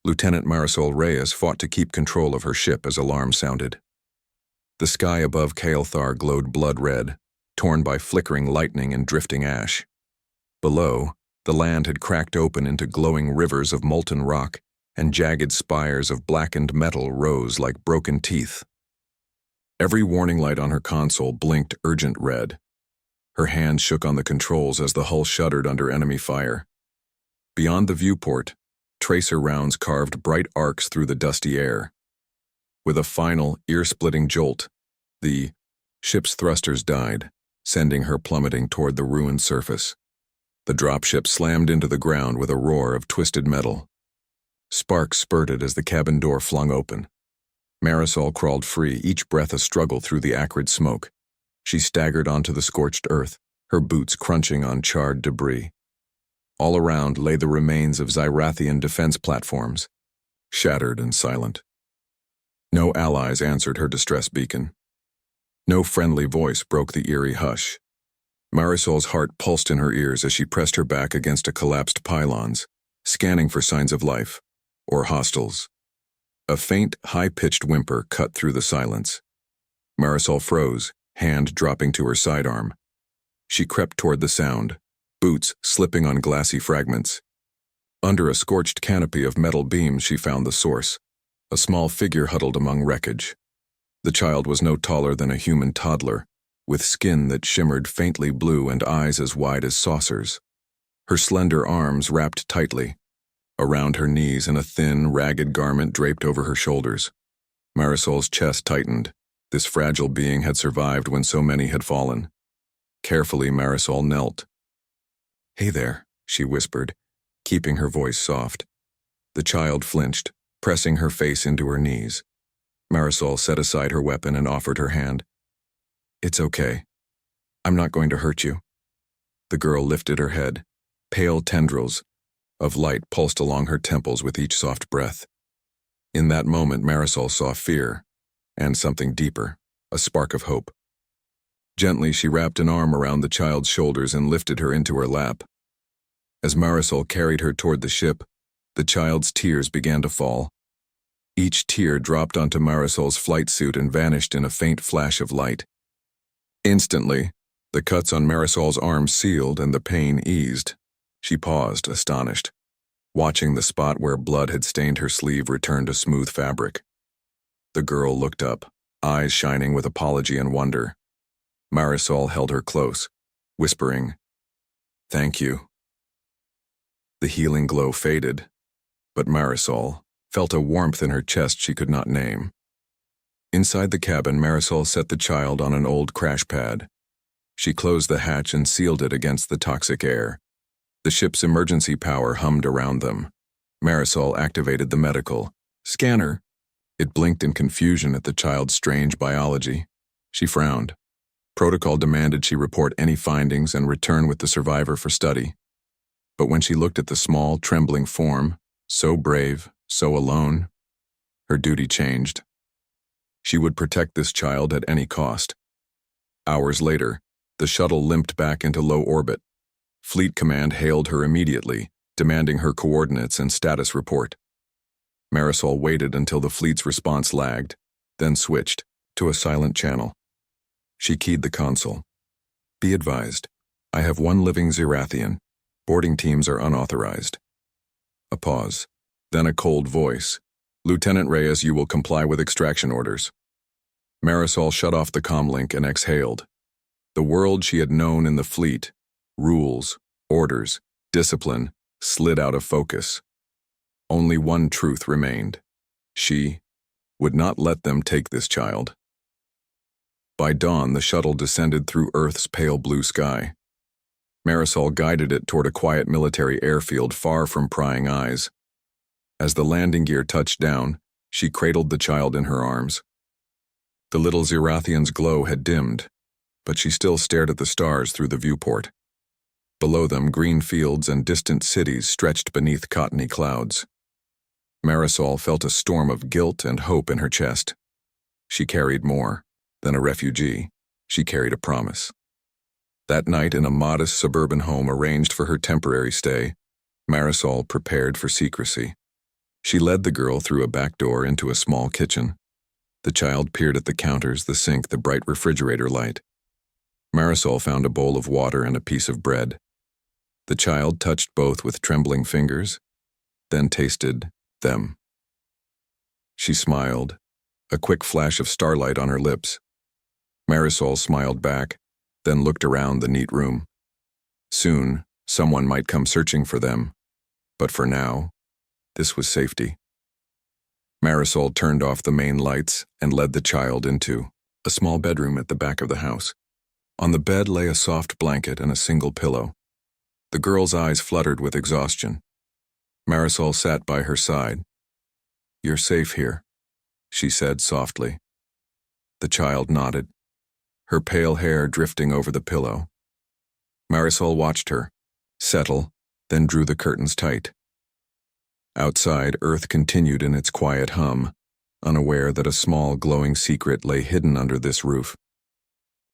Lieutenant Marisol Reyes fought to keep control of her ship as alarms sounded. The sky above Kael'thar glowed blood red, torn by flickering lightning and drifting ash. Below, the land had cracked open into glowing rivers of molten rock, and jagged spires of blackened metal rose like broken teeth. Every warning light on her console blinked urgent red. Her hands shook on the controls as the hull shuddered under enemy fire. Beyond the viewport, tracer rounds carved bright arcs through the dusty air. With a final, ear-splitting jolt, the ship's thrusters died, sending her plummeting toward the ruined surface. The dropship slammed into the ground with a roar of twisted metal. Sparks spurted as the cabin door flung open. Marisol crawled free, each breath a struggle through the acrid smoke. She staggered onto the scorched earth, her boots crunching on charred debris. All around lay the remains of Zyrathian defense platforms, shattered and silent. No allies answered her distress beacon. No friendly voice broke the eerie hush. Marisol's heart pulsed in her ears as she pressed her back against a collapsed pylons, scanning for signs of life, or hostiles. A faint, high-pitched whimper cut through the silence. Marisol froze, hand dropping to her sidearm. She crept toward the sound, boots slipping on glassy fragments. Under a scorched canopy of metal beams she found the source, a small figure huddled among wreckage. The child was no taller than a human toddler, with skin that shimmered faintly blue and eyes as wide as saucers. Her slender arms wrapped tightly around her knees, and a thin, ragged garment draped over her shoulders. Marisol's chest tightened. This fragile being had survived when so many had fallen. Carefully, Marisol knelt. "Hey there," she whispered, keeping her voice soft. The child flinched, pressing her face into her knees. Marisol set aside her weapon and offered her hand. "It's okay. I'm not going to hurt you." The girl lifted her head. Pale tendrils of light pulsed along her temples with each soft breath. In that moment, Marisol saw fear, and something deeper, a spark of hope. Gently, she wrapped an arm around the child's shoulders and lifted her into her lap. As Marisol carried her toward the ship, the child's tears began to fall. Each tear dropped onto Marisol's flight suit and vanished in a faint flash of light. Instantly, the cuts on Marisol's arms sealed and the pain eased. She paused, astonished, watching the spot where blood had stained her sleeve return to smooth fabric. The girl looked up, eyes shining with apology and wonder. Marisol held her close, whispering, "Thank you." The healing glow faded, but Marisol felt a warmth in her chest she could not name. Inside the cabin, Marisol set the child on an old crash pad. She closed the hatch and sealed it against the toxic air. The ship's emergency power hummed around them. Marisol activated the medical scanner. It blinked in confusion at the child's strange biology. She frowned. Protocol demanded she report any findings and return with the survivor for study. But when she looked at the small, trembling form, so brave, so alone, her duty changed. She would protect this child at any cost. Hours later, the shuttle limped back into low orbit. Fleet Command hailed her immediately, demanding her coordinates and status report. Marisol waited until the fleet's response lagged, then switched to a silent channel. She keyed the console. "Be advised, I have one living Zyrathian. Boarding teams are unauthorized." A pause, then a cold voice. "Lieutenant Reyes, you will comply with extraction orders." Marisol shut off the comlink and exhaled. The world she had known in the fleet, rules, orders, discipline, slid out of focus. Only one truth remained. She would not let them take this child. By dawn, the shuttle descended through Earth's pale blue sky. Marisol guided it toward a quiet military airfield far from prying eyes. As the landing gear touched down, she cradled the child in her arms. The little Zyrathian's glow had dimmed, but she still stared at the stars through the viewport. Below them, green fields and distant cities stretched beneath cottony clouds. Marisol felt a storm of guilt and hope in her chest. She carried more than a refugee. She carried a promise. That night, in a modest suburban home arranged for her temporary stay, Marisol prepared for secrecy. She led the girl through a back door into a small kitchen. The child peered at the counters, the sink, the bright refrigerator light. Marisol found a bowl of water and a piece of bread. The child touched both with trembling fingers, then tasted them. She smiled, a quick flash of starlight on her lips. Marisol smiled back, then looked around the neat room. Soon, someone might come searching for them, but for now, this was safety. Marisol turned off the main lights and led the child into a small bedroom at the back of the house. On the bed lay a soft blanket and a single pillow. The girl's eyes fluttered with exhaustion. Marisol sat by her side. "You're safe here," she said softly. The child nodded, her pale hair drifting over the pillow. Marisol watched her, settle, then drew the curtains tight. Outside, Earth continued in its quiet hum, unaware that a small glowing secret lay hidden under this roof.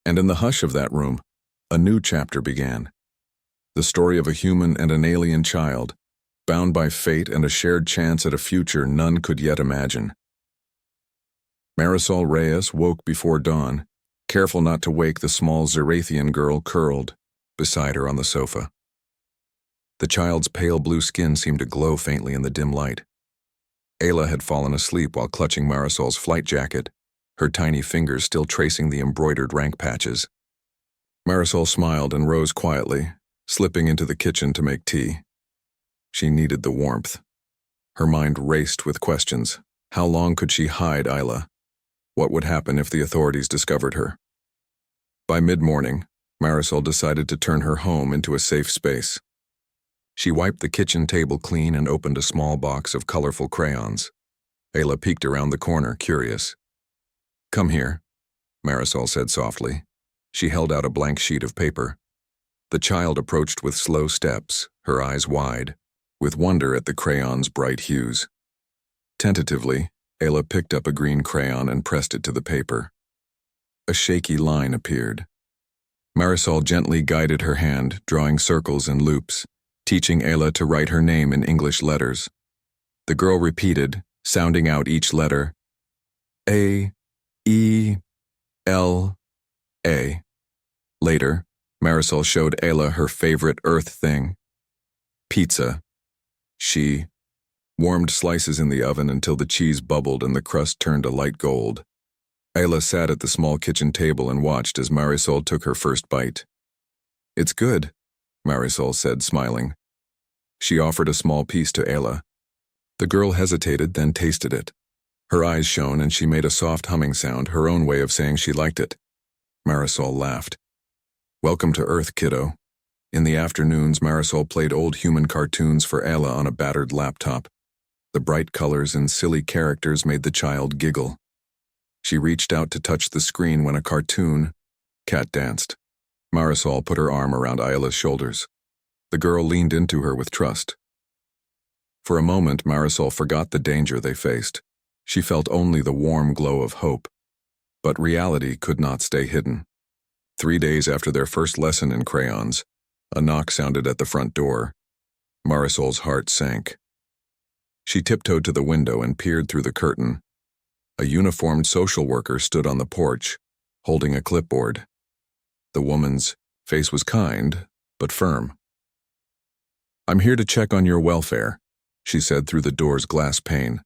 And in the hush of that room, a new chapter began. The story of a human and an alien child, bound by fate and a shared chance at a future none could yet imagine. Marisol Reyes woke before dawn, careful not to wake the small Zerathian girl curled beside her on the sofa. The child's pale blue skin seemed to glow faintly in the dim light. Ayla had fallen asleep while clutching Marisol's flight jacket, her tiny fingers still tracing the embroidered rank patches. Marisol smiled and rose quietly, slipping into the kitchen to make tea. She needed the warmth. Her mind raced with questions. How long could she hide Ayla? What would happen if the authorities discovered her? By mid-morning, Marisol decided to turn her home into a safe space. She wiped the kitchen table clean and opened a small box of colorful crayons. Ayla peeked around the corner, curious. "Come here," Marisol said softly. She held out a blank sheet of paper. The child approached with slow steps, her eyes wide, with wonder at the crayon's bright hues. Tentatively, Ayla picked up a green crayon and pressed it to the paper. A shaky line appeared. Marisol gently guided her hand, drawing circles and loops, teaching Ayla to write her name in English letters. The girl repeated, sounding out each letter. A, E, L, A. Later, Marisol showed Ayla her favorite Earth thing. Pizza. She warmed slices in the oven until the cheese bubbled and the crust turned a light gold. Ayla sat at the small kitchen table and watched as Marisol took her first bite. "It's good," Marisol said, smiling. She offered a small piece to Ayla. The girl hesitated, then tasted it. Her eyes shone and she made a soft humming sound, her own way of saying she liked it. Marisol laughed. "Welcome to Earth, kiddo." In the afternoons, Marisol played old human cartoons for Ayla on a battered laptop. The bright colors and silly characters made the child giggle. She reached out to touch the screen when a cartoon cat danced. Marisol put her arm around Ayla's shoulders. The girl leaned into her with trust. For a moment, Marisol forgot the danger they faced. She felt only the warm glow of hope. But reality could not stay hidden. 3 days after their first lesson in crayons, a knock sounded at the front door. Marisol's heart sank. She tiptoed to the window and peered through the curtain. A uniformed social worker stood on the porch, holding a clipboard. The woman's face was kind, but firm. "I'm here to check on your welfare," she said through the door's glass pane.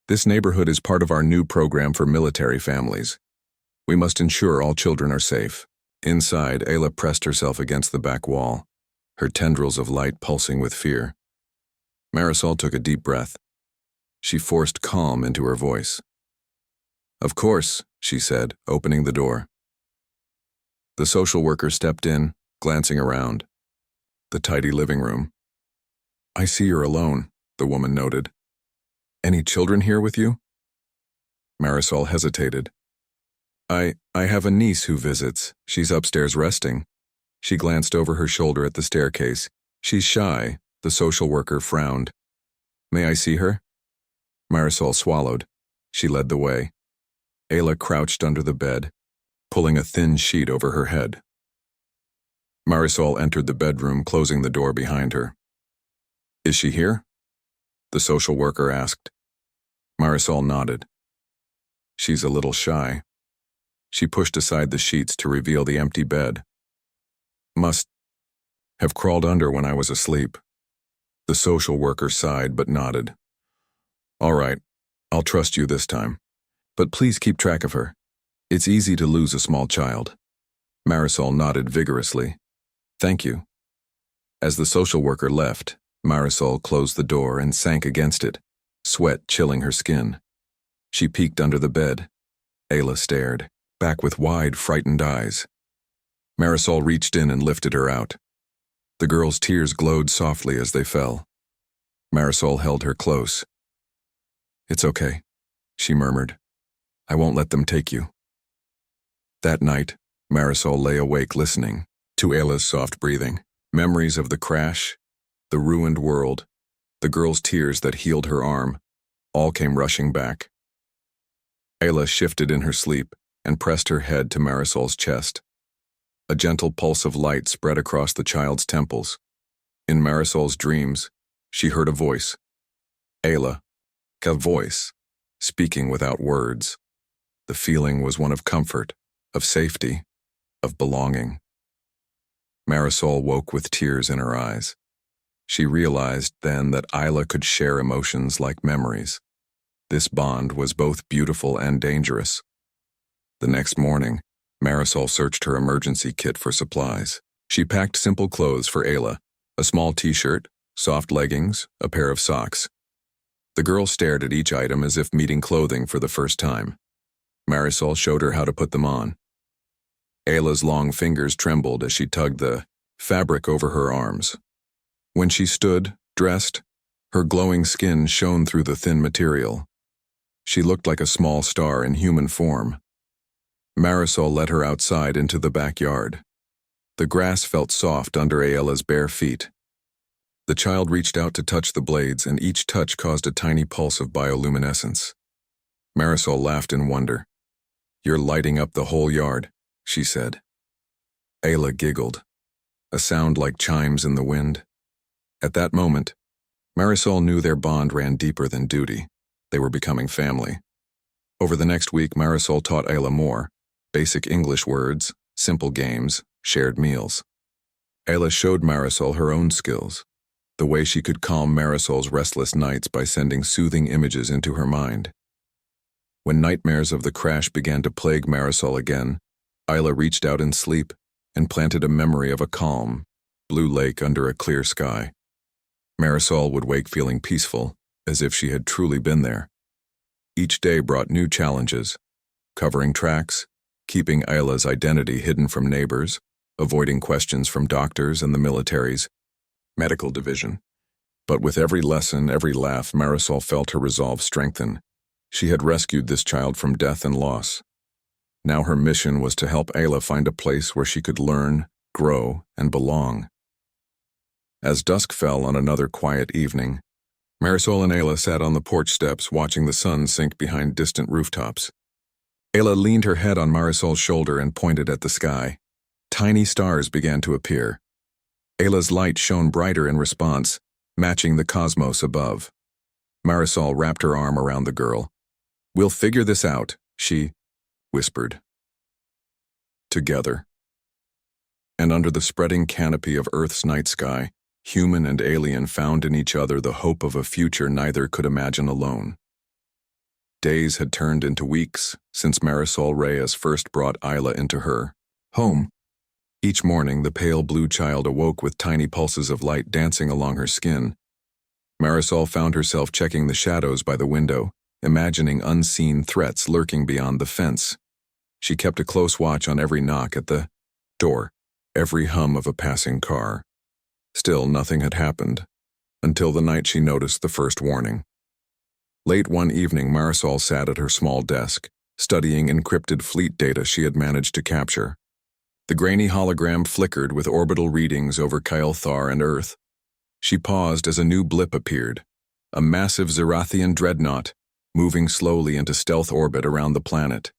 "This neighborhood is part of our new program for military families. We must ensure all children are safe." Inside, Ayla pressed herself against the back wall, her tendrils of light pulsing with fear. Marisol took a deep breath. She forced calm into her voice. "Of course," she said, opening the door. The social worker stepped in, glancing around. The tidy living room. "I see you're alone," the woman noted. "Any children here with you?" Marisol hesitated. I have a niece who visits. She's upstairs resting." She glanced over her shoulder at the staircase. "She's shy," the social worker frowned. "May I see her?" Marisol swallowed. She led the way. Ayla crouched under the bed, pulling a thin sheet over her head. Marisol entered the bedroom, closing the door behind her. "Is she here?" the social worker asked. Marisol nodded. She's a little shy. She pushed aside the sheets to reveal the empty bed. Must have crawled under when I was asleep. The social worker sighed but nodded. All right, I'll trust you this time. But please keep track of her. It's easy to lose a small child. Marisol nodded vigorously. Thank you. As the social worker left, Marisol closed the door and sank against it, sweat chilling her skin. She peeked under the bed. Ayla stared, back with wide, frightened eyes. Marisol reached in and lifted her out. The girl's tears glowed softly as they fell. Marisol held her close. It's okay, she murmured. I won't let them take you. That night, Marisol lay awake listening to Ayla's soft breathing. Memories of the crash, the ruined world, the girl's tears that healed her arm, all came rushing back. Ayla shifted in her sleep and pressed her head to Marisol's chest. A gentle pulse of light spread across the child's temples. In Marisol's dreams, she heard a voice. Ayla, a voice, speaking without words. The feeling was one of comfort, of safety, of belonging. Marisol woke with tears in her eyes. She realized then that Ayla could share emotions like memories. This bond was both beautiful and dangerous. The next morning, Marisol searched her emergency kit for supplies. She packed simple clothes for Ayla, a small t-shirt, soft leggings, a pair of socks. The girl stared at each item as if meeting clothing for the first time. Marisol showed her how to put them on. Ayla's long fingers trembled as she tugged the fabric over her arms. When she stood, dressed, her glowing skin shone through the thin material. She looked like a small star in human form. Marisol led her outside into the backyard. The grass felt soft under Ayla's bare feet. The child reached out to touch the blades, and each touch caused a tiny pulse of bioluminescence. Marisol laughed in wonder. You're lighting up the whole yard, she said. Ayla giggled, a sound like chimes in the wind. At that moment, Marisol knew their bond ran deeper than duty. They were becoming family. Over the next week, Marisol taught Ayla more: basic English words, simple games, shared meals. Ayla showed Marisol her own skills, the way she could calm Marisol's restless nights by sending soothing images into her mind. When nightmares of the crash began to plague Marisol again, Ayla reached out in sleep and planted a memory of a calm, blue lake under a clear sky. Marisol would wake feeling peaceful, as if she had truly been there. Each day brought new challenges: covering tracks, keeping Ayla's identity hidden from neighbors, avoiding questions from doctors and the military's medical division. But with every lesson, every laugh, Marisol felt her resolve strengthen. She had rescued this child from death and loss. Now her mission was to help Ayla find a place where she could learn, grow, and belong. As dusk fell on another quiet evening, Marisol and Ayla sat on the porch steps watching the sun sink behind distant rooftops. Ayla leaned her head on Marisol's shoulder and pointed at the sky. Tiny stars began to appear. Ayla's light shone brighter in response, matching the cosmos above. Marisol wrapped her arm around the girl. We'll figure this out, she whispered. Together. And under the spreading canopy of Earth's night sky, human and alien found in each other the hope of a future neither could imagine alone. Days had turned into weeks since Marisol Reyes first brought Ayla into her home. Each morning, the pale blue child awoke with tiny pulses of light dancing along her skin. Marisol found herself checking the shadows by the window, imagining unseen threats lurking beyond the fence. She kept a close watch on every knock at the door, every hum of a passing car. Still, nothing had happened, until the night she noticed the first warning. Late one evening, Marisol sat at her small desk, studying encrypted fleet data she had managed to capture. The grainy hologram flickered with orbital readings over Kael'thar and Earth. She paused as a new blip appeared, a massive Zerathian dreadnought, moving slowly into stealth orbit around the planet.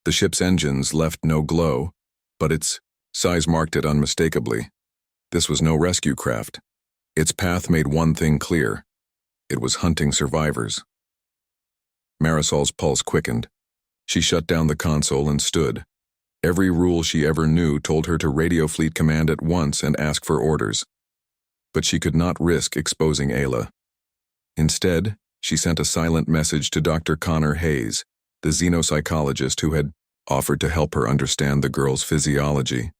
The ship's engines left no glow, but its size marked it unmistakably. This was no rescue craft. Its path made one thing clear. It was hunting survivors. Marisol's pulse quickened. She shut down the console and stood. Every rule she ever knew told her to radio Fleet Command at once and ask for orders. But she could not risk exposing Ayla. Instead, she sent a silent message to Dr. Connor Hayes, the xenopsychologist who had offered to help her understand the girl's physiology.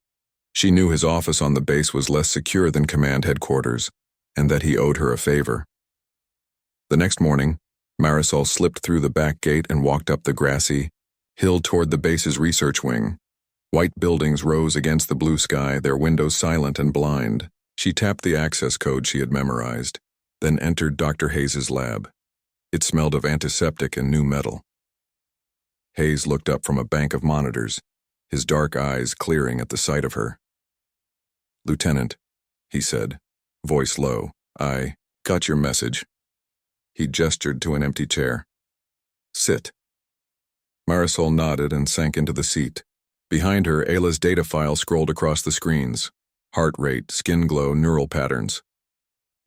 She knew his office on the base was less secure than command headquarters, and that he owed her a favor. The next morning, Marisol slipped through the back gate and walked up the grassy hill toward the base's research wing. White buildings rose against the blue sky, their windows silent and blind. She tapped the access code she had memorized, then entered Dr. Hayes's lab. It smelled of antiseptic and new metal. Hayes looked up from a bank of monitors, his dark eyes clearing at the sight of her. "Lieutenant," he said, voice low, "I got your message." He gestured to an empty chair. "Sit." Marisol nodded and sank into the seat. Behind her, Ayla's data file scrolled across the screens. Heart rate, skin glow, neural patterns.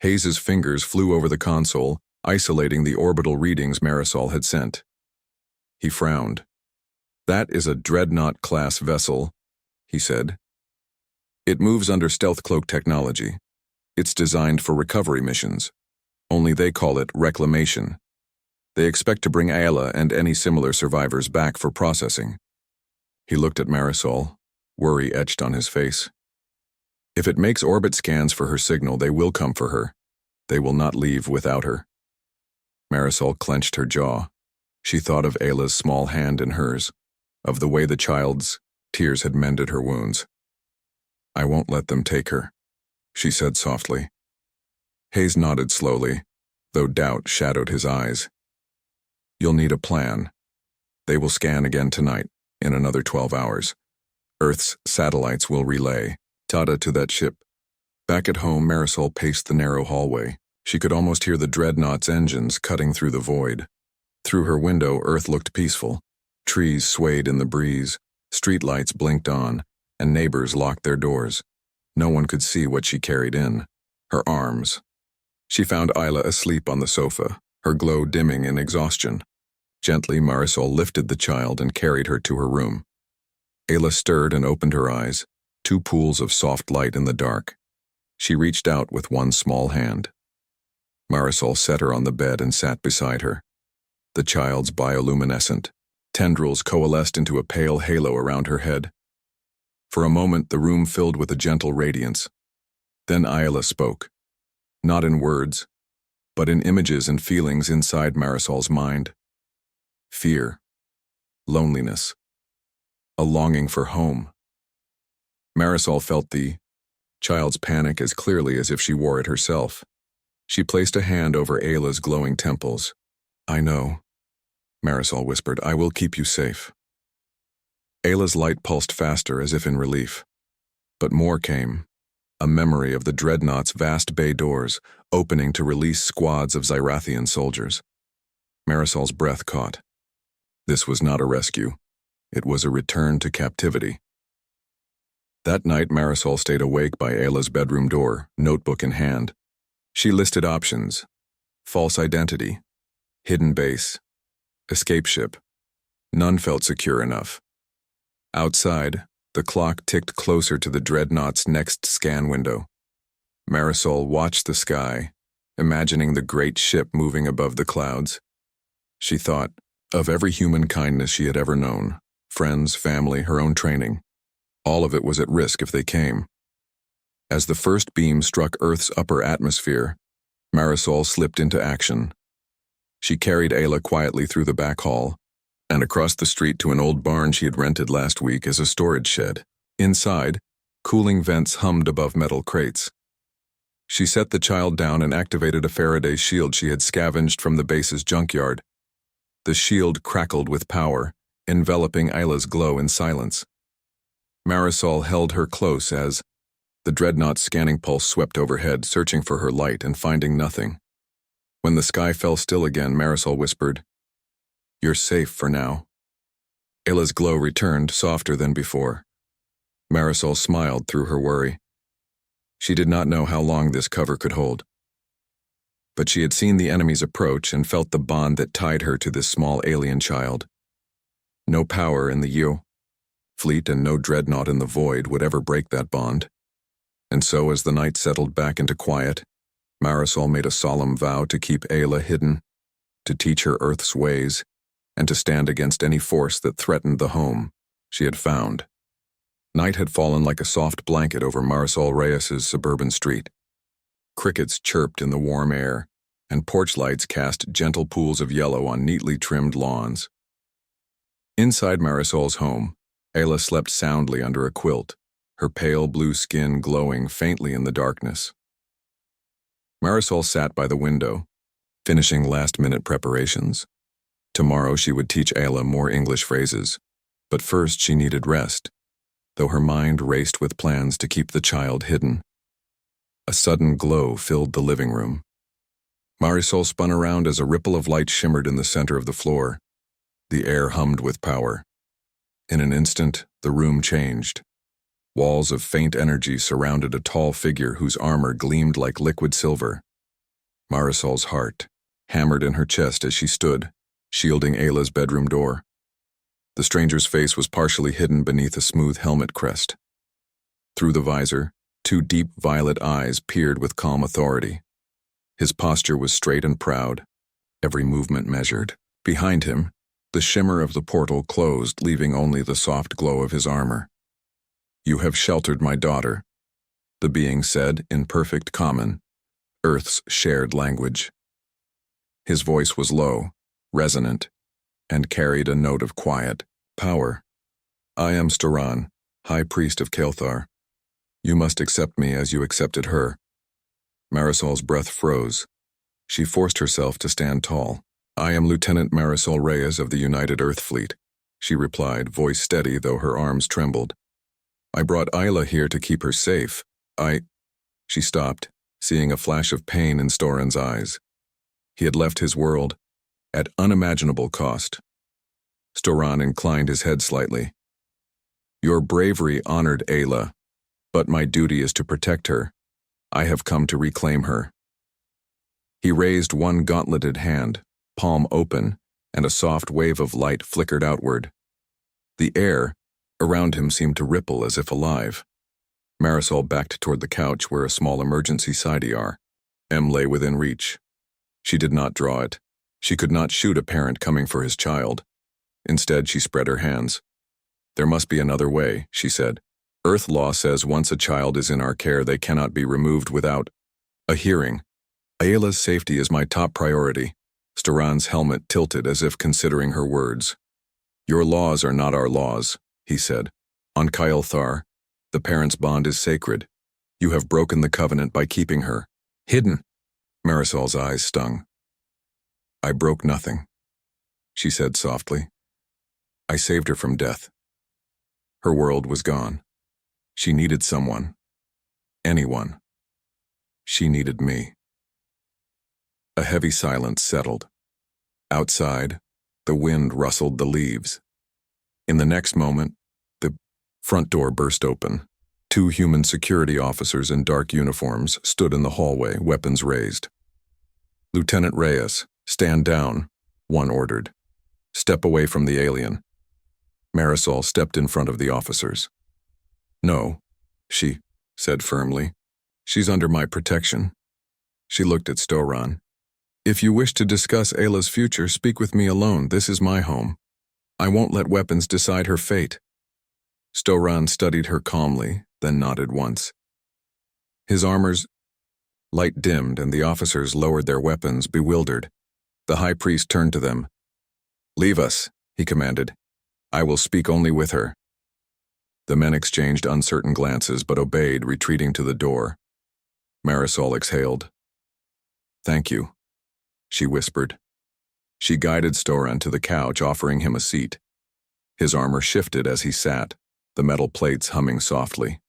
Hayes's fingers flew over the console, isolating the orbital readings Marisol had sent. He frowned. "That is a Dreadnought-class vessel," he said. "It moves under stealth cloak technology. It's designed for recovery missions. Only they call it reclamation. They expect to bring Ayla and any similar survivors back for processing." He looked at Marisol, worry etched on his face. "If it makes orbit scans for her signal, they will come for her. They will not leave without her." Marisol clenched her jaw. She thought of Ayla's small hand in hers, of the way the child's tears had mended her wounds. "I won't let them take her," she said softly. Hayes nodded slowly, though doubt shadowed his eyes. "You'll need a plan. They will scan again tonight, in another 12 hours. Earth's satellites will relay data to that ship." Back at home, Marisol paced the narrow hallway. She could almost hear the Dreadnought's engines cutting through the void. Through her window, Earth looked peaceful. Trees swayed in the breeze, streetlights blinked on, and neighbors locked their doors. No one could see what she carried in. Her arms. She found Ayla asleep on the sofa, her glow dimming in exhaustion. Gently, Marisol lifted the child and carried her to her room. Ayla stirred and opened her eyes, two pools of soft light in the dark. She reached out with one small hand. Marisol set her on the bed and sat beside her. The child's bioluminescent. Tendrils coalesced into a pale halo around her head. For a moment, the room filled with a gentle radiance. Then Ayla spoke. Not in words, but in images and feelings inside Marisol's mind. Fear. Loneliness. A longing for home. Marisol felt the child's panic as clearly as if she wore it herself. She placed a hand over Ayla's glowing temples. "I know," Marisol whispered. "I will keep you safe." Ayla's light pulsed faster as if in relief. But more came. A memory of the Dreadnought's vast bay doors, opening to release squads of Zyrathian soldiers. Marisol's breath caught. This was not a rescue. It was a return to captivity. That night, Marisol stayed awake by Ayla's bedroom door, notebook in hand. She listed options: false identity, hidden base, escape ship. None felt secure enough. Outside, the clock ticked closer to the Dreadnought's next scan window. Marisol watched the sky, imagining the great ship moving above the clouds. She thought of every human kindness she had ever known, friends, family, her own training. All of it was at risk if they came. As the first beam struck Earth's upper atmosphere, Marisol slipped into action. She carried Ayla quietly through the back hall and across the street to an old barn she had rented last week as a storage shed. Inside, cooling vents hummed above metal crates. She set the child down and activated a Faraday shield she had scavenged from the base's junkyard. The shield crackled with power, enveloping Ayla's glow in silence. Marisol held her close as the Dreadnought's scanning pulse swept overhead, searching for her light and finding nothing. When the sky fell still again, Marisol whispered, "You're safe for now." Ayla's glow returned, softer than before. Marisol smiled through her worry. She did not know how long this cover could hold. But she had seen the enemy's approach and felt the bond that tied her to this small alien child. No power in the fleet and no dreadnought in the void would ever break that bond. And so, as the night settled back into quiet, Marisol made a solemn vow to keep Ayla hidden, to teach her Earth's ways, and to stand against any force that threatened the home she had found. Night had fallen like a soft blanket over Marisol Reyes's suburban street. Crickets chirped in the warm air, and porch lights cast gentle pools of yellow on neatly trimmed lawns. Inside Marisol's home, Ayla slept soundly under a quilt, her pale blue skin glowing faintly in the darkness. Marisol sat by the window, finishing last-minute preparations. Tomorrow she would teach Ayla more English phrases, but first she needed rest, though her mind raced with plans to keep the child hidden. A sudden glow filled the living room. Marisol spun around as a ripple of light shimmered in the center of the floor. The air hummed with power. In an instant, the room changed. Walls of faint energy surrounded a tall figure whose armor gleamed like liquid silver. Marisol's heart hammered in her chest as she stood, shielding Ayla's bedroom door. The stranger's face was partially hidden beneath a smooth helmet crest. Through the visor, two deep violet eyes peered with calm authority. His posture was straight and proud, every movement measured. Behind him, the shimmer of the portal closed, leaving only the soft glow of his armor. "You have sheltered my daughter," the being said in perfect common, Earth's shared language. His voice was low, resonant, and carried a note of quiet power. "I am Storan, High Priest of Kael'thar. You must accept me as you accepted her." Marisol's breath froze. She forced herself to stand tall. "I am Lieutenant Marisol Reyes of the United Earth Fleet," she replied, voice steady though her arms trembled. "I brought Ayla here to keep her safe. She stopped, seeing a flash of pain in Storan's eyes. He had left his world at unimaginable cost. Storan inclined his head slightly. "Your bravery honored Ayla, but my duty is to protect her. I have come to reclaim her." He raised one gauntleted hand, palm open, and a soft wave of light flickered outward. The air around him seemed to ripple as if alive. Marisol backed toward the couch where a small emergency CIDR lay within reach. She did not draw it. She could not shoot a parent coming for his child. Instead, she spread her hands. "There must be another way," she said. "Earth law says once a child is in our care, they cannot be removed without a hearing. Ayla's safety is my top priority." Storan's helmet tilted as if considering her words. "Your laws are not our laws," he said. "On Kael'thar, the parent's bond is sacred. You have broken the covenant by keeping her hidden." Marisol's eyes stung. "I broke nothing," she said softly. "I saved her from death. Her world was gone. She needed someone. Anyone. She needed me." A heavy silence settled. Outside, the wind rustled the leaves. In the next moment, the front door burst open. Two human security officers in dark uniforms stood in the hallway, weapons raised. "Lieutenant Reyes, stand down," one ordered. "Step away from the alien." Marisol stepped in front of the officers. "No," she said firmly. "She's under my protection." She looked at Storan. "If you wish to discuss Ayla's future, speak with me alone. This is my home. I won't let weapons decide her fate." Storan studied her calmly, then nodded once. His armor's light dimmed and the officers lowered their weapons, bewildered. The high priest turned to them. "Leave us," he commanded. "I will speak only with her." The men exchanged uncertain glances but obeyed, retreating to the door. Marisol exhaled. "Thank you," she whispered. She guided Storan to the couch, offering him a seat. His armor shifted as he sat, the metal plates humming softly.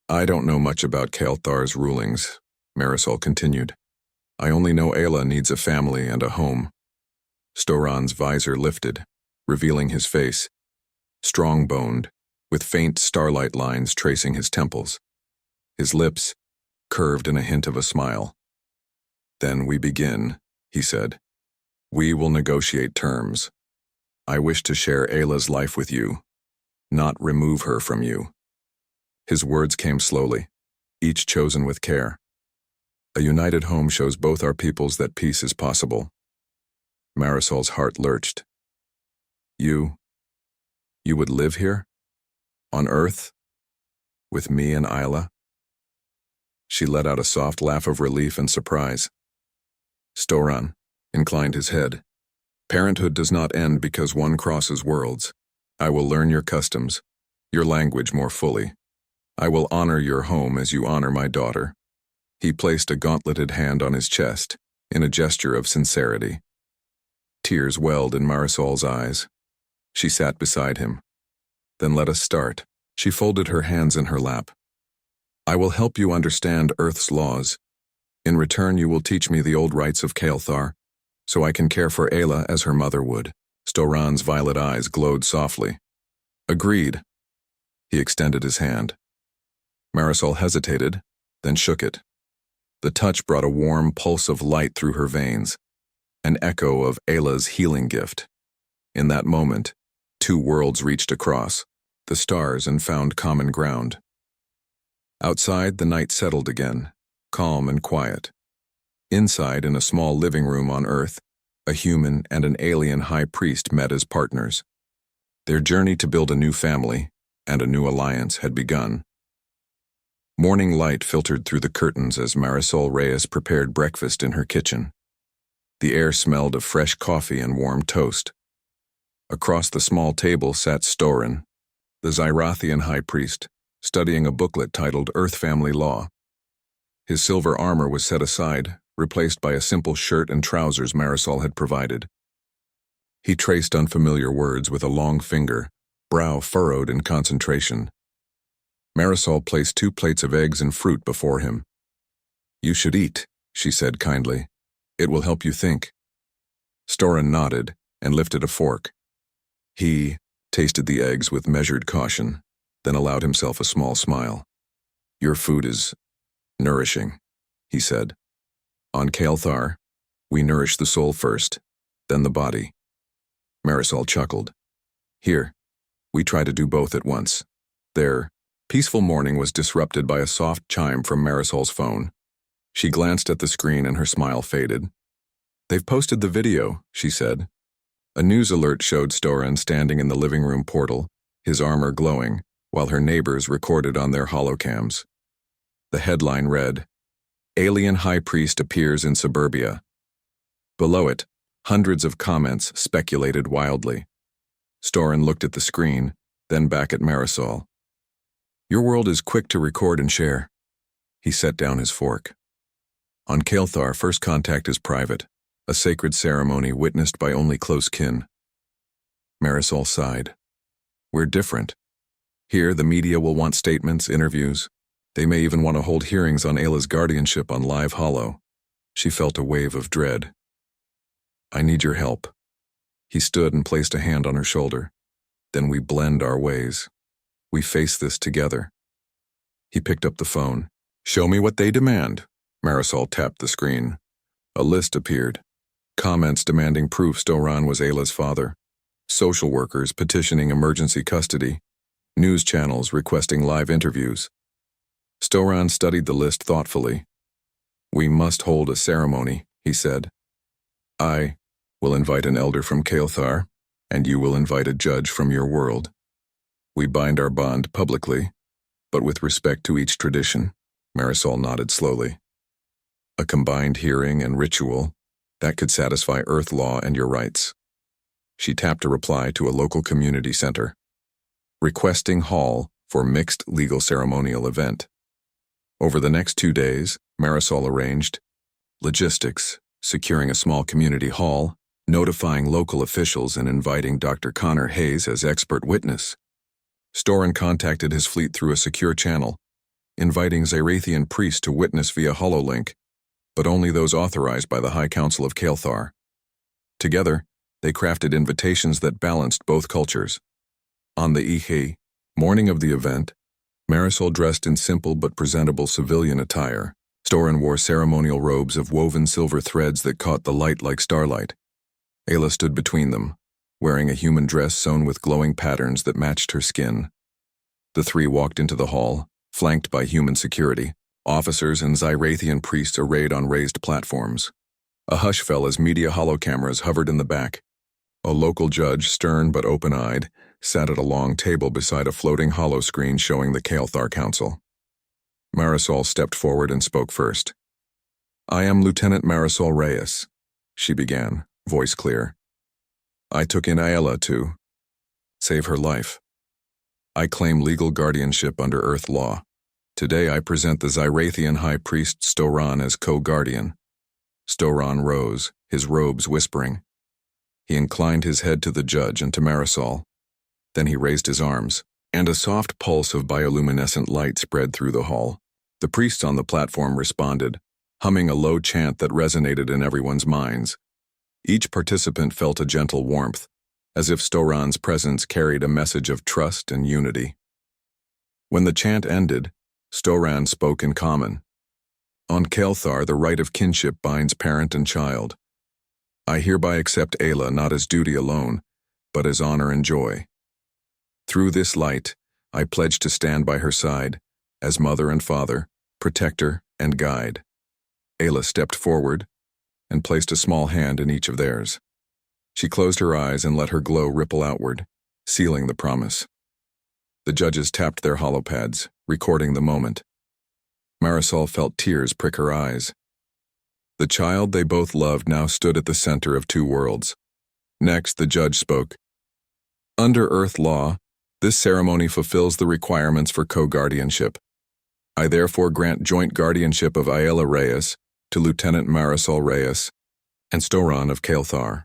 "I don't know much about Kael'thar's rulings," Marisol continued. "I only know Ayla needs a family and a home." Storan's visor lifted, revealing his face, strong-boned, with faint starlight lines tracing his temples. His lips curved in a hint of a smile. Then we begin, he said. We will negotiate terms. I wish to share Ayla's life with you, not remove her from you. His words came slowly, each chosen with care. A united home shows both our peoples that peace is possible. Marisol's heart lurched. You would live here? On Earth? With me and Ayla? She let out a soft laugh of relief and surprise. Storan inclined his head. Parenthood does not end because one crosses worlds. I will learn your customs, your language more fully. I will honor your home as you honor my daughter. He placed a gauntleted hand on his chest, in a gesture of sincerity. Tears welled in Marisol's eyes. She sat beside him. Then let us start. She folded her hands in her lap. I will help you understand Earth's laws. In return, you will teach me the old rights of Kael'thar, so I can care for Ayla as her mother would. Storan's violet eyes glowed softly. Agreed. He extended his hand. Marisol hesitated, then shook it. The touch brought a warm pulse of light through her veins, an echo of Ayla's healing gift. In that moment, two worlds reached across, the stars, and found common ground. Outside, the night settled again, calm and quiet. Inside, in a small living room on Earth, a human and an alien high priest met as partners. Their journey to build a new family and a new alliance had begun. Morning light filtered through the curtains as Marisol Reyes prepared breakfast in her kitchen. The air smelled of fresh coffee and warm toast. Across the small table sat Storan, the Zyrathian high priest, studying a booklet titled Earth Family Law. His silver armor was set aside, replaced by a simple shirt and trousers Marisol had provided. He traced unfamiliar words with a long finger, brow furrowed in concentration. Marisol placed 2 plates of eggs and fruit before him. You should eat, she said kindly. It will help you think. Storan nodded and lifted a fork. He tasted the eggs with measured caution, then allowed himself a small smile. Your food is nourishing, he said. On Kael'thar, we nourish the soul first, then the body. Marisol chuckled. Here, we try to do both at once. Their peaceful morning was disrupted by a soft chime from Marisol's phone. She glanced at the screen and her smile faded. They've posted the video, she said. A news alert showed Storan standing in the living room portal, his armor glowing, while her neighbors recorded on their holocams. The headline read, Alien High Priest appears in suburbia. Below it, hundreds of comments speculated wildly. Storan looked at the screen, then back at Marisol. Your world is quick to record and share. He set down his fork. On Kael'thar, first contact is private, a sacred ceremony witnessed by only close kin. Marisol sighed. We're different. Here, the media will want statements, interviews. They may even want to hold hearings on Ayla's guardianship on live holo. She felt a wave of dread. I need your help. He stood and placed a hand on her shoulder. Then we blend our ways. We face this together. He picked up the phone. Show me what they demand. Marisol tapped the screen. A list appeared. Comments demanding proof Storan was Ayla's father. Social workers petitioning emergency custody. News channels requesting live interviews. Storan studied the list thoughtfully. We must hold a ceremony, he said. I will invite an elder from Kael'thar, and you will invite a judge from your world. We bind our bond publicly, but with respect to each tradition. Marisol nodded slowly. A combined hearing and ritual that could satisfy Earth law and your rights. She tapped a reply to a local community center. Requesting hall for mixed legal ceremonial event. Over the next 2 days, Marisol arranged logistics, securing a small community hall, notifying local officials and inviting Dr. Connor Hayes as expert witness. Storan contacted his fleet through a secure channel, inviting Zyrathian priests to witness via hololink, but only those authorized by the High Council of Kael'thar. Together, they crafted invitations that balanced both cultures. On the morning of the event, Marisol dressed in simple but presentable civilian attire, Storan wore ceremonial robes of woven silver threads that caught the light like starlight. Ayla stood between them, wearing a human dress sewn with glowing patterns that matched her skin. The three walked into the hall, flanked by human security, officers and Zyrathian priests arrayed on raised platforms. A hush fell as media holocameras hovered in the back. A local judge, stern but open-eyed, sat at a long table beside a floating holoscreen showing the Kael'thar Council. Marisol stepped forward and spoke first. "I am Lieutenant Marisol Reyes," she began, voice clear. "I took in Ayla to save her life. I claim legal guardianship under Earth law. Today I present the Zyrathian High Priest Storan as co-guardian." Storan rose, his robes whispering. He inclined his head to the judge and to Marisol. Then he raised his arms, and a soft pulse of bioluminescent light spread through the hall. The priests on the platform responded, humming a low chant that resonated in everyone's minds. Each participant felt a gentle warmth, as if Storan's presence carried a message of trust and unity. When the chant ended, Storan spoke in common. "On Kael'thar, the right of kinship binds parent and child. I hereby accept Ayla not as duty alone, but as honor and joy. Through this light, I pledge to stand by her side, as mother and father, protector and guide." Ayla stepped forward and placed a small hand in each of theirs. She closed her eyes and let her glow ripple outward, sealing the promise. The judges tapped their holopads, recording the moment. Marisol felt tears prick her eyes. The child they both loved now stood at the center of two worlds. Next, the judge spoke. "Under Earth law, this ceremony fulfills the requirements for co-guardianship. I therefore grant joint guardianship of Ayla Reyes to Lieutenant Marisol Reyes and Storan of Kael'thar.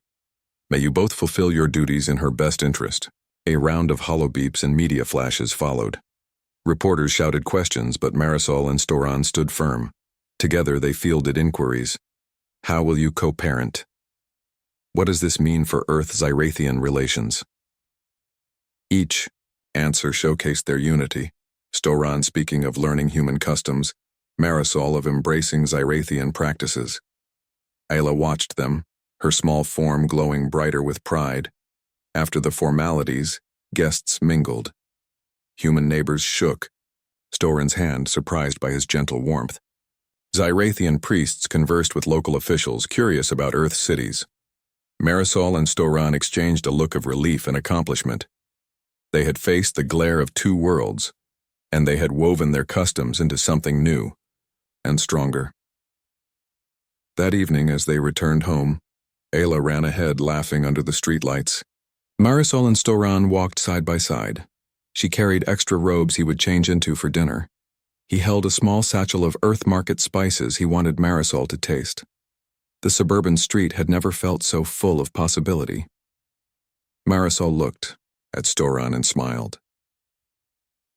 May you both fulfill your duties in her best interest." A round of holobeeps and media flashes followed. Reporters shouted questions, but Marisol and Storan stood firm. Together they fielded inquiries. How will you co-parent? What does this mean for Earth-Zyrathian relations? Each answer showcased their unity. Storan speaking of learning human customs, Marisol of embracing Zyrathian practices. Ayla watched them, her small form glowing brighter with pride. After the formalities, guests mingled. Human neighbors shook, Storan's hand surprised by his gentle warmth. Zyrathian priests conversed with local officials curious about Earth cities. Marisol and Storan exchanged a look of relief and accomplishment. They had faced the glare of two worlds, and they had woven their customs into something new and stronger. That evening, as they returned home, Ayla ran ahead laughing under the streetlights. Marisol and Storan walked side by side. She carried extra robes he would change into for dinner. He held a small satchel of Earth Market spices he wanted Marisol to taste. The suburban street had never felt so full of possibility. Marisol looked at Storan and smiled.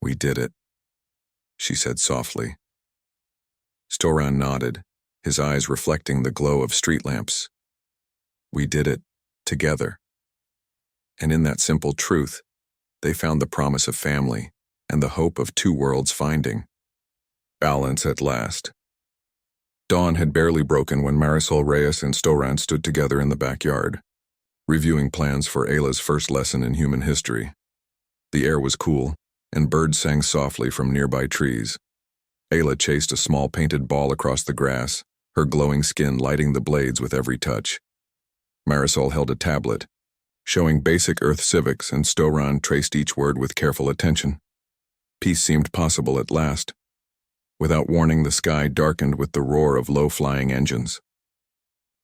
"We did it," she said softly. Storan nodded, his eyes reflecting the glow of street lamps. We did it, together. And in that simple truth, they found the promise of family and the hope of two worlds finding balance at last. Dawn had barely broken when Marisol Reyes and Storan stood together in the backyard, reviewing plans for Ayla's first lesson in human history. The air was cool, and birds sang softly from nearby trees. Ayla chased a small painted ball across the grass, her glowing skin lighting the blades with every touch. Marisol held a tablet, showing basic Earth civics, and Storan traced each word with careful attention. Peace seemed possible at last. Without warning, the sky darkened with the roar of low-flying engines.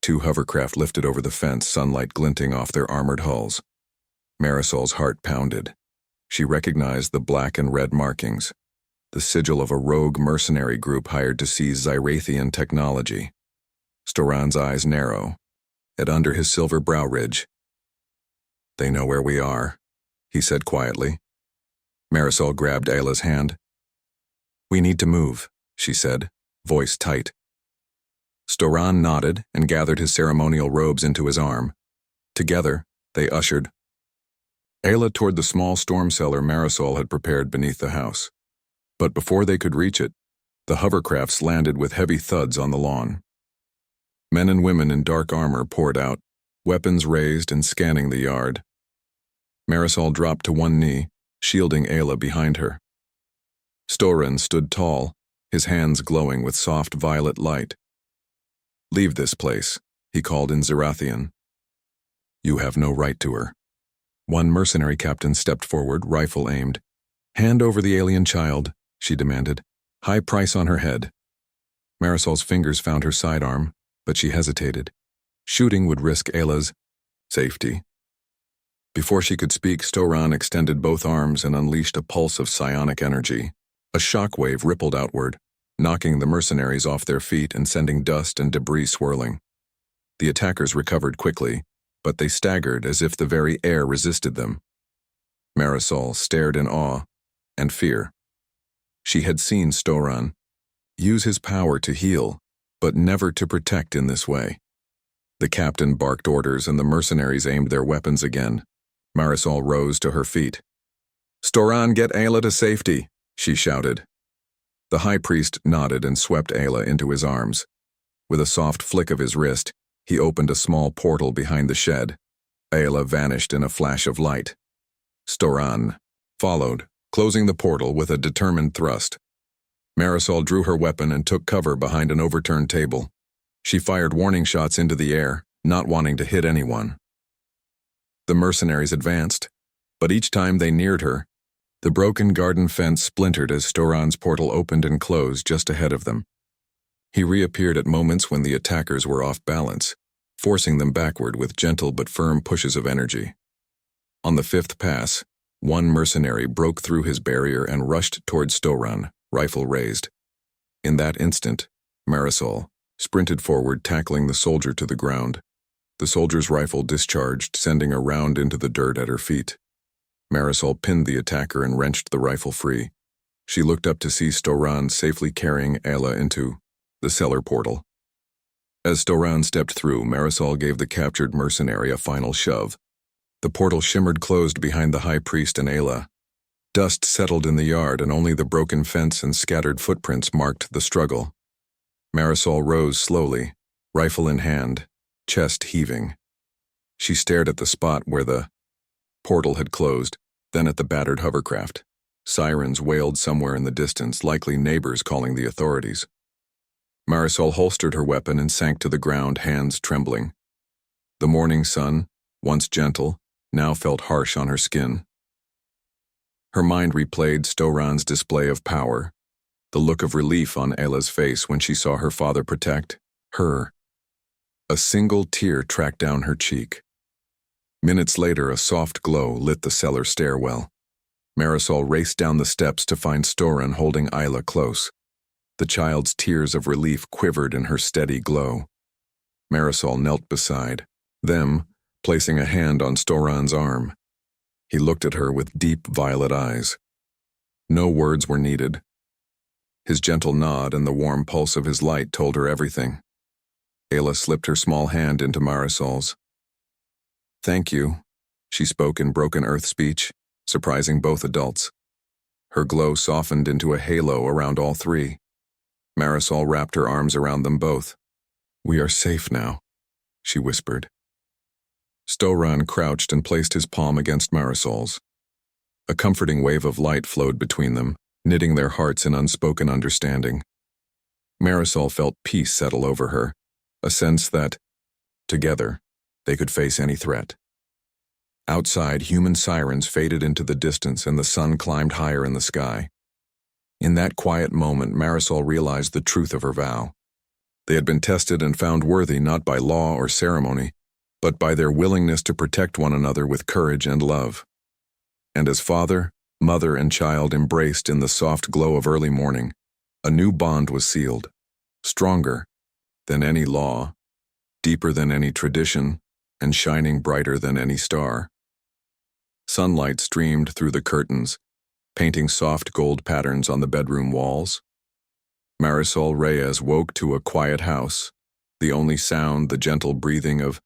Two hovercraft lifted over the fence, sunlight glinting off their armored hulls. Marisol's heart pounded. She recognized the black and red markings, the sigil of a rogue mercenary group hired to seize Zyrathian technology. Storan's eyes narrow, and under his silver brow ridge. "They know where we are," he said quietly. Marisol grabbed Ayla's hand. "We need to move," she said, voice tight. Storan nodded and gathered his ceremonial robes into his arm. Together, they ushered Ayla toward the small storm cellar Marisol had prepared beneath the house. But before they could reach it, The hovercrafts landed with heavy thuds on the lawn. Men and women in dark armor poured out, weapons raised and scanning the yard. Marisol dropped to one knee, shielding Ayla behind her. Storan stood tall, his hands glowing with soft violet light. "Leave this place," he called in Zerathian. "You have no right to her." One mercenary captain stepped forward, rifle aimed. "Hand over the alien child," she demanded. "High price on her head." Marisol's fingers found her sidearm, but she hesitated. Shooting would risk Ayla's safety. Before she could speak, Storan extended both arms and unleashed a pulse of psionic energy. A shockwave rippled outward, knocking the mercenaries off their feet and sending dust and debris swirling. The attackers recovered quickly, but they staggered as if the very air resisted them. Marisol stared in awe and fear. She had seen Storan use his power to heal, but never to protect in this way. The captain barked orders and the mercenaries aimed their weapons again. Marisol rose to her feet. "Storan, get Ayla to safety," she shouted. The high priest nodded and swept Ayla into his arms. With a soft flick of his wrist, he opened a small portal behind the shed. Ayla vanished in a flash of light. Storan followed, closing the portal with a determined thrust. Marisol drew her weapon and took cover behind an overturned table. She fired warning shots into the air, not wanting to hit anyone. The mercenaries advanced, but each time they neared her, the broken garden fence splintered as Storan's portal opened and closed just ahead of them. He reappeared at moments when the attackers were off balance, forcing them backward with gentle but firm pushes of energy. On the fifth pass, one mercenary broke through his barrier and rushed toward Storan, rifle raised. In that instant, Marisol sprinted forward, tackling the soldier to the ground. The soldier's rifle discharged, sending a round into the dirt at her feet. Marisol pinned the attacker and wrenched the rifle free. She looked up to see Storan safely carrying Ayla into the cellar portal. As Storan stepped through, Marisol gave the captured mercenary a final shove. The portal shimmered closed behind the high priest and Ayla. Dust settled in the yard, and only the broken fence and scattered footprints marked the struggle. Marisol rose slowly, rifle in hand, chest heaving. She stared at the spot where the portal had closed, then at the battered hovercraft. Sirens wailed somewhere in the distance, likely neighbors calling the authorities. Marisol holstered her weapon and sank to the ground, hands trembling. The morning sun, once gentle, now felt harsh on her skin. Her mind replayed Storan's display of power, the look of relief on Ayla's face when she saw her father protect her. A single tear tracked down her cheek. Minutes later, a soft glow lit the cellar stairwell. Marisol raced down the steps to find Storan holding Ayla close. The child's tears of relief quivered in her steady glow. Marisol knelt beside them, placing a hand on Storan's arm. He looked at her with deep violet eyes. No words were needed. His gentle nod and the warm pulse of his light told her everything. Ayla slipped her small hand into Marisol's. "Thank you," she spoke in broken earth speech, surprising both adults. Her glow softened into a halo around all three. Marisol wrapped her arms around them both. "We are safe now," she whispered. Storan crouched and placed his palm against Marisol's. A comforting wave of light flowed between them, knitting their hearts in unspoken understanding. Marisol felt peace settle over her, a sense that, together, they could face any threat. Outside, human sirens faded into the distance and the sun climbed higher in the sky. In that quiet moment, Marisol realized the truth of her vow. They had been tested and found worthy not by law or ceremony, but by their willingness to protect one another with courage and love. And as father, mother, and child embraced in the soft glow of early morning, a new bond was sealed, stronger than any law, deeper than any tradition, and shining brighter than any star. Sunlight streamed through the curtains, painting soft gold patterns on the bedroom walls. Marisol Reyes woke to a quiet house, the only sound the gentle breathing of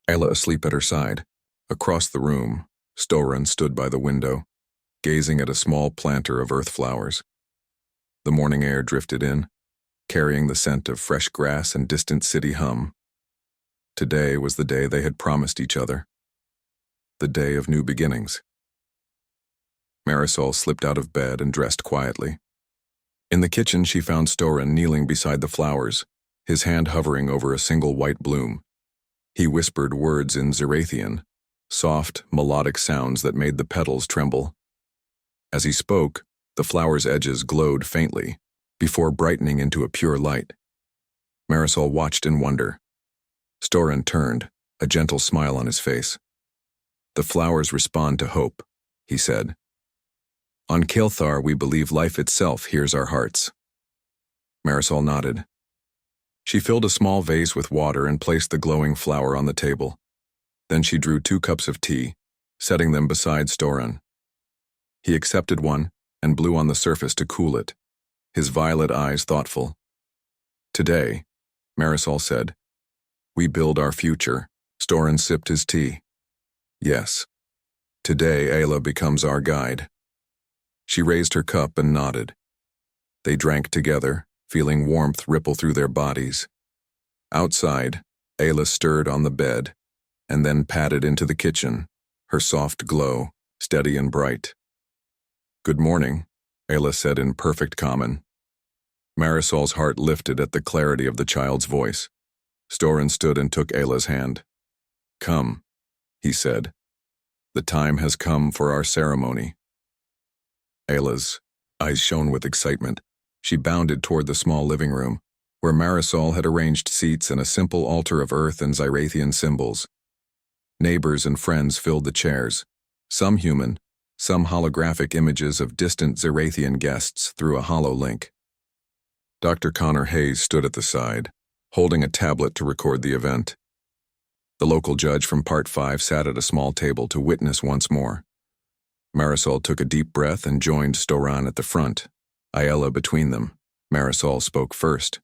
Ayla asleep at her side. Across the room, Storan stood by the window, gazing at a small planter of earth flowers. The morning air drifted in, carrying the scent of fresh grass and distant city hum. Today was the day they had promised each other. The day of new beginnings. Marisol slipped out of bed and dressed quietly. In the kitchen, she found Storan kneeling beside the flowers, his hand hovering over a single white bloom. He whispered words in Zarathian, soft, melodic sounds that made the petals tremble. As he spoke, the flower's edges glowed faintly, before brightening into a pure light. Marisol watched in wonder. Storan turned, a gentle smile on his face. "The flowers respond to hope," he said. "On Kael'thar, we believe life itself hears our hearts." Marisol nodded. She filled a small vase with water and placed the glowing flower on the table. Then she drew 2 cups of tea, setting them beside Storan. He accepted one and blew on the surface to cool it, his violet eyes thoughtful. "Today," Marisol said, "we build our future." Storan sipped his tea. "Yes. Today, Ayla becomes our guide." She raised her cup and nodded. They drank together, feeling warmth ripple through their bodies. Outside, Ayla stirred on the bed, and then padded into the kitchen, her soft glow, steady and bright. "Good morning," Ayla said in perfect common. Marisol's heart lifted at the clarity of the child's voice. Storan stood and took Ayla's hand. "Come," he said. "The time has come for our ceremony." Ayla's eyes shone with excitement. She bounded toward the small living room, where Marisol had arranged seats and a simple altar of earth and Zarathian symbols. Neighbors and friends filled the chairs, some human, some holographic images of distant Zarathian guests through a hollow link. Dr. Connor Hayes stood at the side, holding a tablet to record the event. The local judge from Part 5 sat at a small table to witness once more. Marisol took a deep breath and joined Storan at the front, Ayla between them. Marisol spoke first.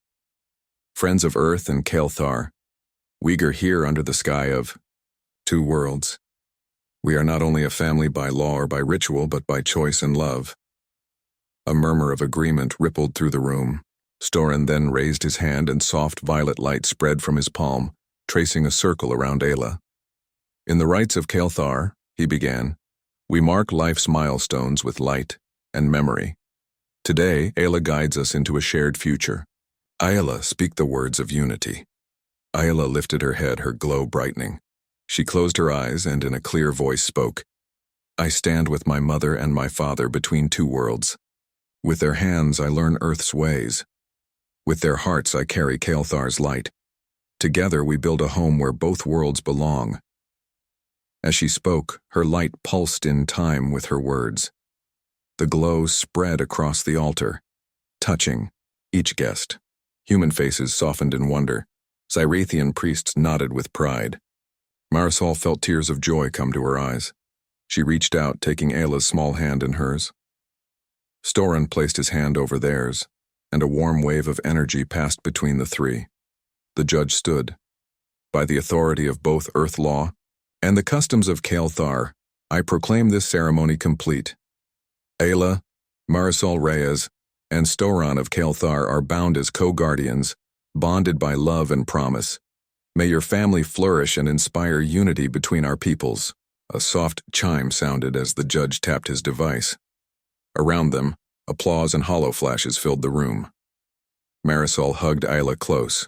"Friends of Earth and Kael'thar, we are here under the sky of 2 worlds. We are not only a family by law or by ritual, but by choice and love." A murmur of agreement rippled through the room. Storan then raised his hand and soft violet light spread from his palm, tracing a circle around Ayla. "In the rites of Kael'thar," he began, "we mark life's milestones with light and memory. Today, Ayla guides us into a shared future. Ayla, speak the words of unity." Ayla lifted her head, her glow brightening. She closed her eyes and in a clear voice spoke. "I stand with my mother and my father between 2 worlds. With their hands I learn Earth's ways. With their hearts I carry Kael'thar's light. Together we build a home where both worlds belong." As she spoke, her light pulsed in time with her words. The glow spread across the altar, touching each guest. Human faces softened in wonder. Zarathian priests nodded with pride. Marisol felt tears of joy come to her eyes. She reached out, taking Ayla's small hand in hers. Storan placed his hand over theirs, and a warm wave of energy passed between the 3. The judge stood. "By the authority of both Earth law and the customs of Kael'thar, I proclaim this ceremony complete. Ayla, Marisol Reyes, and Storan of Kael'thar are bound as co-guardians, bonded by love and promise. May your family flourish and inspire unity between our peoples." A soft chime sounded as the judge tapped his device. Around them, applause and hollow flashes filled the room. Marisol hugged Ayla close,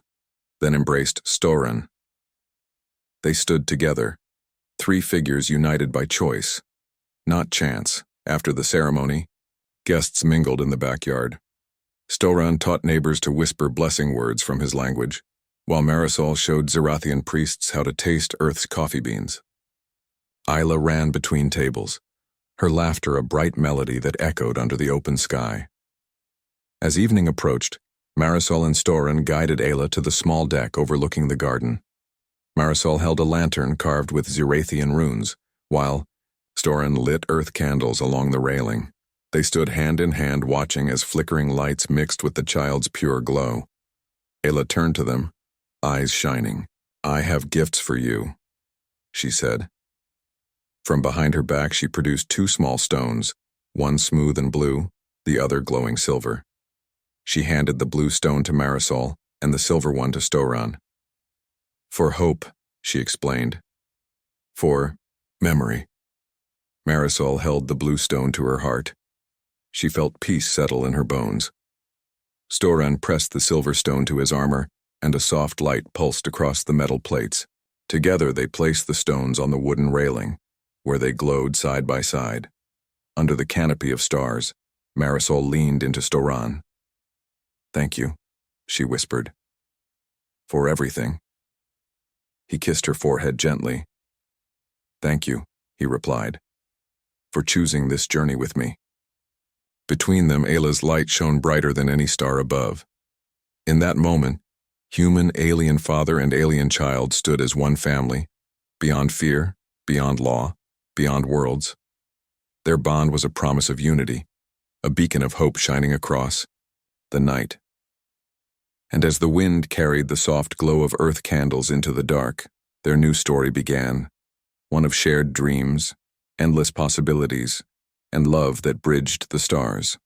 then embraced Storan. They stood together, 3 figures united by choice, not chance. After the ceremony, guests mingled in the backyard. Storan taught neighbors to whisper blessing words from his language, while Marisol showed Zarathian priests how to taste Earth's coffee beans. Ayla ran between tables, her laughter a bright melody that echoed under the open sky. As evening approached, Marisol and Storan guided Ayla to the small deck overlooking the garden. Marisol held a lantern carved with Zarathian runes, while Storan lit earth candles along the railing. They stood hand in hand watching as flickering lights mixed with the child's pure glow. Ayla turned to them, eyes shining. "I have gifts for you," she said. From behind her back she produced 2 small stones, one smooth and blue, the other glowing silver. She handed the blue stone to Marisol and the silver one to Storan. For hope, she explained. For memory. Marisol held the blue stone to her heart. She felt peace settle in her bones. Storan pressed the silver stone to his armor, and a soft light pulsed across the metal plates. Together they placed the stones on the wooden railing, where they glowed side by side. Under the canopy of stars, Marisol leaned into Storan. "Thank you," she whispered. "For everything." He kissed her forehead gently. "Thank you," he replied, "for choosing this journey with me." Between them, Ayla's light shone brighter than any star above. In that moment, human alien father and alien child stood as one family, beyond fear, beyond law, beyond worlds. Their bond was a promise of unity, a beacon of hope shining across the night. And as the wind carried the soft glow of earth candles into the dark, their new story began, one of shared dreams, endless possibilities, and love that bridged the stars.